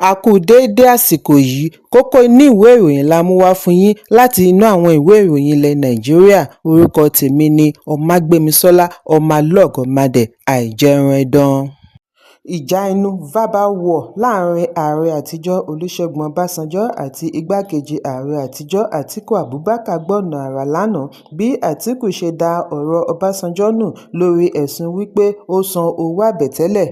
A kú déédé àsìkò yìí, kókó inú ìwé ìròyìn la mú wá fún yín láti inú àwọn ìwé ìròyìn ilẹ̀ Nàìjíríà. Orúkọ tèmi ni Ọmágbémisọ́lá Ọmọlọ́gọ̀mádẹ àìjẹran ẹdán. Ìjà inú verbal war láàrin ààrẹ àtijọ́ Olúṣẹ́gun Ọbásanjọ́ àti igbákejì ààrẹ àtijọ́ Àtíkù Abubakar gbọ̀nà àrà lánàá bí Àtíkù ṣe da ọ̀rọ̀ Ọbásanjọ́ nù lórí ẹ̀sùn wípé ó san owó àbẹ̀tẹ́lẹ̀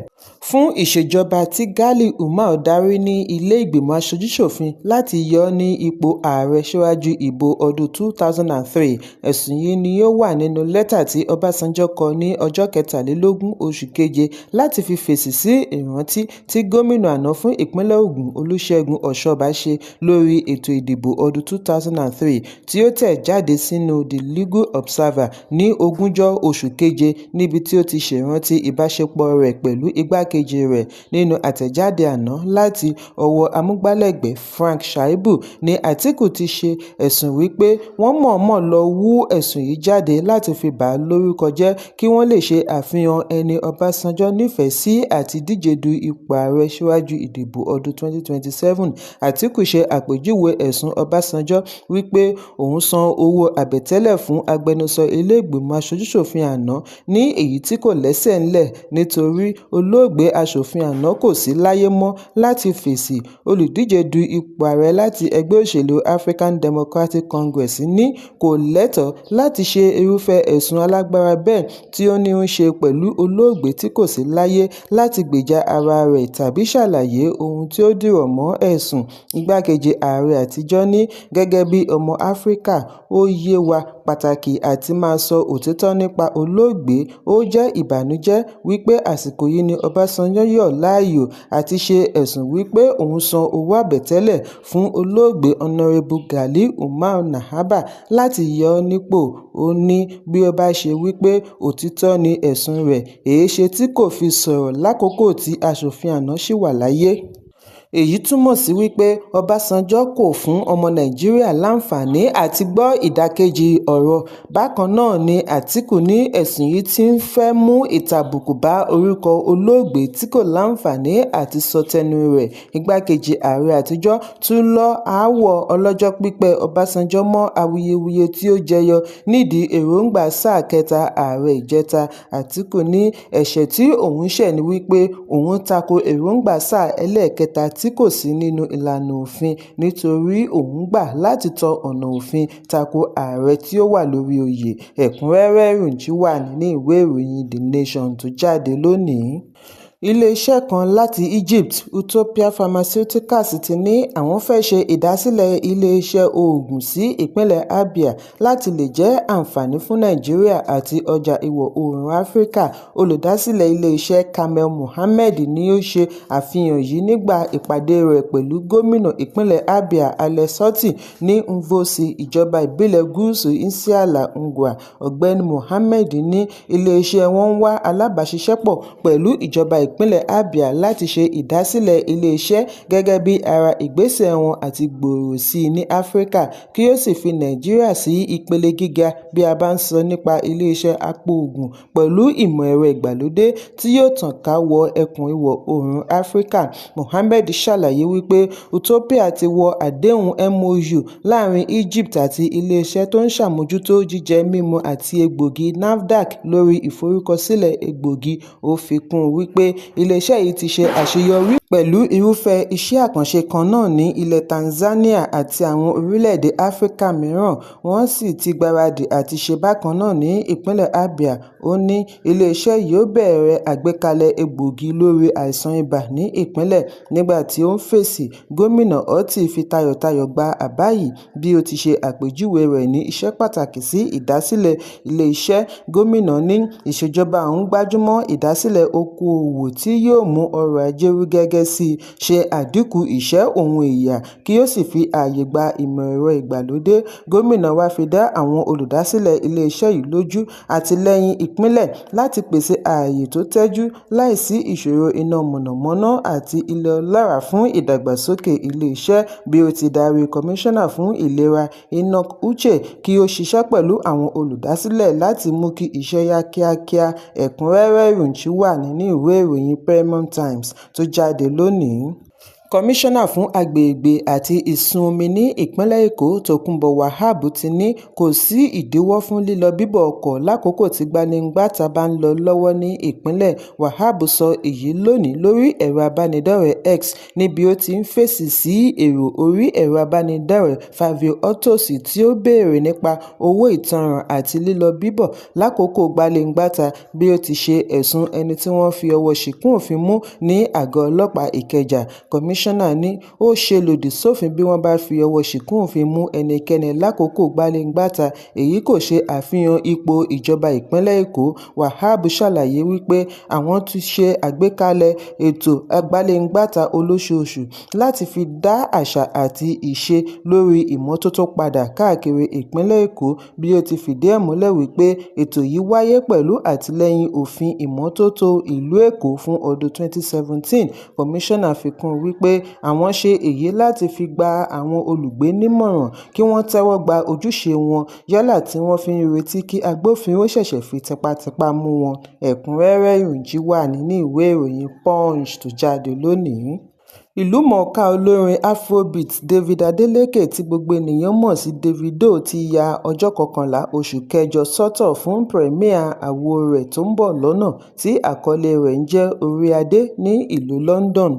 fún ìṣèjọba tí Gali Umar darí ní ilé ìgbìmọ̀ aṣojú-ṣòfin láti yọ ọ́ ní ipò ààrẹ síwájú ìbò ọdún 2003. Ẹ̀sùn yìí ni ó wà nínú lẹ́tà tí Ọbásanjọ́ kọ ní ọjọ́ 23 oṣù keje láti fi fèsì sí ìrántí tí gómìnà àná fún ìpínlẹ̀ Ògùn Olúṣẹ́gun Ọ̀ṣọ́bà ṣe lórí ètò ìdìbò ọdún 2003 tí ó tẹ̀ jáde sínú The Legal Observer ní 20 oṣù keje níbi tí ó ti ṣèrántí ìbáṣepọ̀ rẹ̀ pẹ̀lú igbákejì rẹ̀. Nínú àtẹ̀jáde àná láti ọwọ́ amúgbálẹ́gbẹ̀ẹ́ Frank Shaibu ni Àtíkù ti ṣe ẹ̀sùn wípé wọ́n mọ̀ọ́mọ̀ lọ wú ẹ̀sùn yìí jáde láti fi bà á lórúkọ jẹ́ kí wọ́n lè ṣe àfihàn ẹni Ọbásanjọ́ nífẹ̀ẹ́ sí àti díje du ipò ààrẹ síwájú ìdìbò ọdún 2027. Àtíkù ṣe àpèjúwe ẹ̀sùn Ọbásanjọ́ wípé òun san owó àbẹ̀tẹ́lẹ̀ fún agbẹnusọ ilé ìgbìmọ̀ aṣojú-ṣòfin àná ní èyí tí kò lẹ́sẹ̀ ńlẹ̀ nítorí olóògbé aṣòfin àná kò sí láyé mọ́ láti fèsì. Olùdíje du ipò ààrẹ láti ẹgbẹ́ òṣèlú African Democratic Congress ní kò lẹ́tọ̀ọ́ láti ṣe irúfẹ́ ẹ̀sùn alágbára bẹ́ẹ̀ tí ó ní í ṣe pẹ̀lú olóògbé tí kò sí láyé láti gbèjà ara rẹ̀ tàbí ṣàlàyé ohun tí ó dìrọ̀ mọ́ ẹ̀sùn. Igbákejì ààrẹ àtijọ́ ní gẹ́gẹ́ bí ọmọ Áfíríkà ó yé wa pàtàkì àti máa sọ òtítọ́ nípa olóògbé. Ó jẹ́ ìbànújẹ́ wípé àsìkò yìí ni Ọbásanjọ́ yàn láàyò àti ṣe ẹ̀sùn wípé òun san owó àbẹ̀tẹ́lẹ̀ fún olóògbé Honorable Gali Umar Nahaba láti yọ ọ́ nípò. Ó ní bí ó bá ṣe wípé òtítọ́ ni ẹ̀sùn rẹ̀, èéṣe tí kò fi sọ̀rọ̀ lákòókò tí aṣòfin àná ṣì wà láyé. Èyí túmọ̀ sí wípé Ọbásanjọ́ kò fún ọmọ Nàìjíríà láǹfààní àti gbọ́ ìdàkejì ọ̀rọ̀. Bákan náà ni Àtíkù ní ẹ̀sùn yìí ti ń fẹ́ mú ìtàbùkù bá orúkọ olóògbé tí kò láǹfààní àti sọ tẹnu rẹ̀. Igbákejì ààrẹ àtijọ́ tún lọ aáwọ̀ ọlọ́jọ́ pípẹ́ Ọbásanjọ́ mọ́ awuyewuye tí ó jẹyọ nídìí èròǹgbà sáà kẹta ààrẹ ìjẹta. Àtíkù ní ẹ̀ṣẹ̀ tí òun ṣẹ̀ ni wípé òun tako èròǹgbà sáà ẹlẹ́ẹ̀kẹta tí kò sí nínú ìlànà òfin nítorí òun gbà láti tọ ọ̀nà òfin tako ààrẹ tí ó wà lórí oyè. Ẹ̀kúnrẹ́rẹ́ ìròyìn wà nínú ìwé ìròyìn The Nation tó jáde lónìí. Ilé-iṣẹ́ kan láti Egypt, Utopia Pharmaceuticals ti ní àwọn fẹ́ ṣe ìdásílẹ̀ ilé-iṣẹ́ oògùn sí ìpínlẹ̀ Abia láti lè jẹ́ àǹfààní fún Nàìjíríà àti ọjà ìwọ̀-oòrùn Áfíríkà. Olùdásílẹ̀ ilé-iṣẹ́ Kamel Mohammed ni ó ṣe àfihàn yìí nígbà ìpàdé rẹ̀ pẹ̀lú gómìnà ìpínlẹ̀ Abia Alex Otti ní Mvosi, ìjọba ìbílẹ̀ Gúúsù Isiala Ngwa. Ọ̀gbẹ́ni Mohammed ní ilé-iṣẹ́ wọn ń wá alábàáṣiṣẹ́pọ̀ pẹ̀lú ìjọba ìpínlẹ̀ Abia láti ṣe ìdásílẹ̀ ilé-iṣẹ́ gẹ́gẹ́ bí ara ìgbésẹ̀ wọn àti gbòòrò sí i ní Áfíríkà kí ó sì fi Nàìjíríà sí ìpele gíga bí a bá ń sọ nípa ilé-iṣẹ́ apòògùn pẹ̀lú ìmọ̀ ẹ̀rọ ìgbàlódé tí yóò tàn ká wọ ẹkùn ìwọ̀ oòrùn Áfíríkà. Mohammed ṣàlàyé wípé Utopia ti wọ àdéhùn MOU láàrin Egypt àti ilé-iṣẹ́ tó ń ṣàmójútó jíjẹ mímu àti egbògi NAFDAC lórí ìforúkọsílẹ̀ egbògi. Ó fi kún un wípé ilé-iṣẹ́ yìí ti ṣe àṣeyọrí pẹ̀lú irúfẹ́ iṣẹ́ àkànṣe kan náà ní ilẹ̀ Tanzania àti àwọn orílẹ̀-èdè Áfíríkà mìíràn. Wọ́n sì ti gbáradì àti ṣe bákan náà ní ìpínlẹ̀ Abia. Ó ní ilé-iṣẹ́ yìí ó bẹ̀rẹ̀ àgbékalẹ̀ egbògi lórí àìsàn ibà ní ìpínlẹ̀. Nígbà tí ó ń fèsì, gómìnà Otti fi tayọ̀tayọ̀ gba àbá yìí bí ó ti ṣe àpèjúwe rẹ̀ ní iṣẹ́ pàtàkì sí ìdásílẹ̀ ilé-iṣẹ́. Gómìnà ní ìṣèjọba òun gbájúmọ́ ìdásílẹ̀ okòòwò tí yóò mú ọrọ̀ ajé rú gẹ́gẹ́ sí i, ṣe àdínkù ìṣẹ́ òun ìyà kí ó sì fi ààyè gba ìmọ̀ ẹ̀rọ ìgbàlódé. Gómìnà wá fi dá àwọn olùdásílẹ̀ ilé-iṣẹ́ yìí lójú àtìlẹ́yìn ìpínlẹ̀ láti pèsè ààyè tó tẹ́jú láìsí ìṣòro iná mọ̀nàmọ́ná àti ilẹ̀ ọlọ́ràá fún ìdàgbàsókè ilé-iṣẹ́. Bí ó ti darí kọmíṣánná fún ìlera Enoch Uche kí ó ṣiṣẹ́ pẹ̀lú àwọn olùdásílẹ̀ láti mú kí iṣẹ́ yá kíákíá. Ẹ̀kúnrẹ́rẹ́ ìròyìn wà nínú ìwé ìròyìn Premium Times tó jáde lónìí. Kọmíṣánná fún agbègbè àti ìsun omi ní ìpínlẹ̀ Èkó Tókunbọ̀ Wahab ti ní kò sí ìdíwọ́ fún lílọ bíbọ̀ ọkọ̀ lákòókò tí gbaní-ǹgbàta bá ń lọ lọ́wọ́ ní ìpínlẹ̀. Wahab sọ èyí lónìí lórí ẹ̀rọ abánidọ́rẹ̀ẹ́ X níbi ó ti ń fèsì sí èrò orí ẹ̀rọ abánidọ́rẹ̀ẹ́ Fabio Otosi tí ó béèrè nípa owó ìtanràn àti lílọ bíbọ̀ lákòókò gbaní-ǹgbàta bí ó ti ṣe ẹ̀sùn ẹni tí wọ́n fi ọwọ́ ṣìkún òfin mú ní àgọ́ ọlọ́pàá Ìkẹjà. Kọmíṣánná ní ó ṣe lòdì sófin bí wọ́n bá fi ọwọ́ ṣìkún òfin mú ẹnikẹ́ni lákòókò gbaní-ǹgbàta. Èyí kò ṣe àfihàn ipò ìjọba ìpínlẹ̀ Èkó. Wahab ṣàlàyé wípé àwọn ti ṣe àgbékalẹ̀ ètò gbaní-ǹgbàta olóṣooṣù láti fi dá àṣà àti ìṣe lórí ìmọ́tótó padà káàkiri ìpínlẹ̀ Èkó bí ó ti fìdí ẹ̀ múlẹ̀ wípé ètò yìí wáyé pẹ̀lú àtìlẹ́yìn òfin ìmọ́tótó ìlú Èkó fún ọdún 2017. Kọmíṣánná fi kún wípé àwọn ṣe èyí láti fi gba àwọn olùgbé nímọ̀ràn kí wọ́n tẹ́wọ́ gba ojúṣe wọn yálà tí wọ́n fi ń retí kí agbófinró ṣẹ̀ṣẹ̀ fi tipátipá mú wọn. Ẹ̀kúnrẹ́rẹ́ ìròyìn wà nínú ìwé ìròyìn Punch tó jáde lónìí. Ìlúmọ̀ọ́ká olórin Afrobeat David Adeleke tí gbogbo ènìyàn mọ̀ sí Davido ti ya ọjọ́ 11 oṣù kẹjọ sọ́tọ̀ fún premiere àwo rẹ̀ tó ń bọ̀ lọ́nà tí àkọlé rẹ̀ ń jẹ́ Orí Adé ní ìlú London.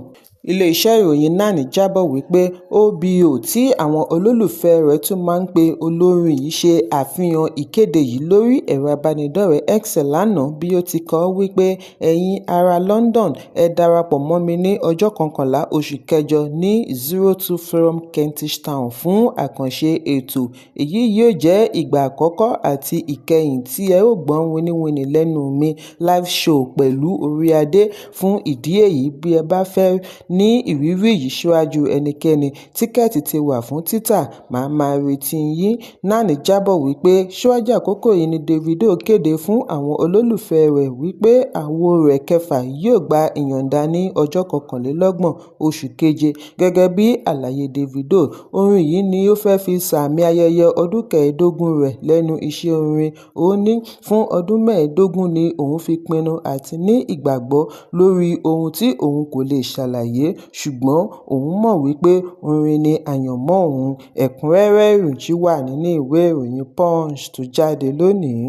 Ilé-iṣẹ́ ìròyìn NAN jábọ̀ wípé OBO tí àwọn olólùfẹ́ rẹ̀ tún máa ń pe olórin yìí ṣe àfihàn ìkéde yìí lórí ẹ̀rọ abánidọ́rẹ̀ẹ́ X lánàá bí ó ti kọ wípé ẹ̀yin ará London ẹ darapọ̀ mọ́ mi ní ọjọ́ 11 oṣù kẹjọ ní 02 Forum Kentish Town fún àkànṣe ètò. Èyí yóò jẹ́ ìgbà àkọ́kọ́ àti ìkẹyìn tí ẹ ó gbọ́ wíníwíní lẹ́nu mi live show pẹ̀lú Orí Adé. Fún ìdí èyí bí ẹ bá fẹ́ ní ìrírí yìí síwájú ẹnikẹ́ni, tíkẹ́ẹ̀tì ti wà fún títà, màá máa retí yín. NAN jábọ̀ wípé síwájú àkókò yìí ni Davido kéde fún àwọn olólùfẹ́ rẹ̀ wípé àwo rẹ̀ kẹfà yóò gba ìyọ̀ǹda ní ọjọ́ 21 oṣù keje. Gẹ́gẹ́ bí àlàyé Davido, orin yìí ni ó fẹ́ fi sààmì ayẹyẹ ọdún 15 rẹ̀ lẹ́nu iṣẹ́ orin. Ó ní fún ọdún 15 ni òun fi pinnu àti ní ìgbàgbọ́ lórí ohun tí òun kò lè ṣàlàyé ṣùgbọ́n òun mọ̀ wípé orin ni àyànmọ́ òun. Ẹ̀kúnrẹ́rẹ́ ìròyìn wà nínú ìwé ìròyìn Punch tó jáde lónìí.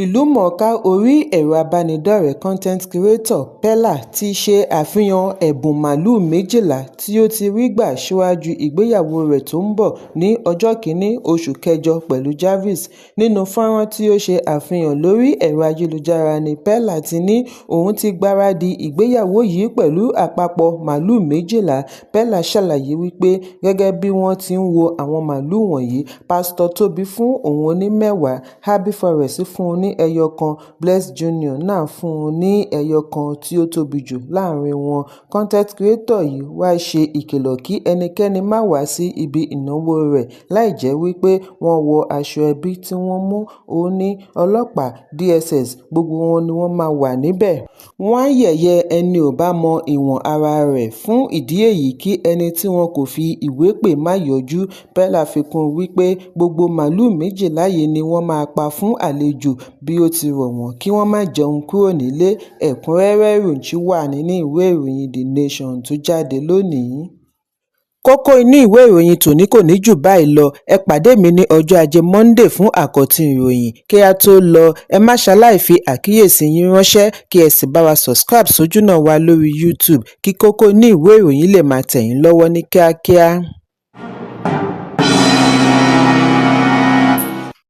Ìlúmọ̀ọ́ká orí ẹ̀rọ abánidọ́rẹ̀ẹ́ content creator Pella ti ṣe àfihàn ẹ̀bùn màálù 12 tí ó ti rí gbà síwájú ìgbéyàwó rẹ̀ tó ń bọ̀ ní ọjọ́ 1 oṣù kẹjọ pẹ̀lú Jarvis. Nínú fọ́nrán tí ó ṣe àfihàn lórí ẹ̀rọ ayélujára ni Pella ti ní òun ti gbáradì ìgbéyàwó yìí pẹ̀lú àpapọ̀ màálù 12. Pella ṣàlàyé wípé gẹ́gẹ́ bí wọ́n ti ń wo àwọn màálù wọ̀nyí, Pásítọ̀ Tóbi fún òun ní 10, Happy Forest fún un ní ẹyọ kan, Bless Junior náà fún un ní ẹyọ kan tí ó tóbi jù láàrin wọn. Content creator yìí wá ṣe ìkìlọ̀ kí ẹnikẹ́ni má wá sí ibi ìnáwó rẹ̀ láì jẹ́ wípé wọ́n wọ aṣọ ẹbí tí wọ́n mú. Ó ní ọlọ́pàá, DSS gbogbo wọn ni wọ́n máa wà níbẹ̀. Wọ́n á yẹ̀yẹ́ ẹni ò bá mọ ìwọ̀n ara rẹ̀. Fún ìdí èyí kí ẹni tí wọn kò fi ìwé pè má yọjú. Pella fi kún wípé gbogbo màálù 12 yìí ni wọ́n máa pa fún àlejò bí ó ti rọ̀ wọ́n kí wọ́n má jẹun kúrò nílé. Ẹ̀kúnrẹ́rẹ́ ìròyìn wà nínú ìwé ìròyìn The Nation tó jáde lónìí. Kókó inú ìwé ìròyìn tòní kò ní jù báyìí lọ. Ẹ pàdé mi ní ọjọ́ Ajé Monday fún àkọ́tún ìròyìn. Kí a tó lọ, ẹ má ṣaláì fi àkíyèsí yín ránṣẹ́ kí ẹ sì bá wa subscribe sójúnà wa lórí YouTube kí kókó inú ìwé ìròyìn lè máa tẹ̀ yín lọ́wọ́ ní kíákíá.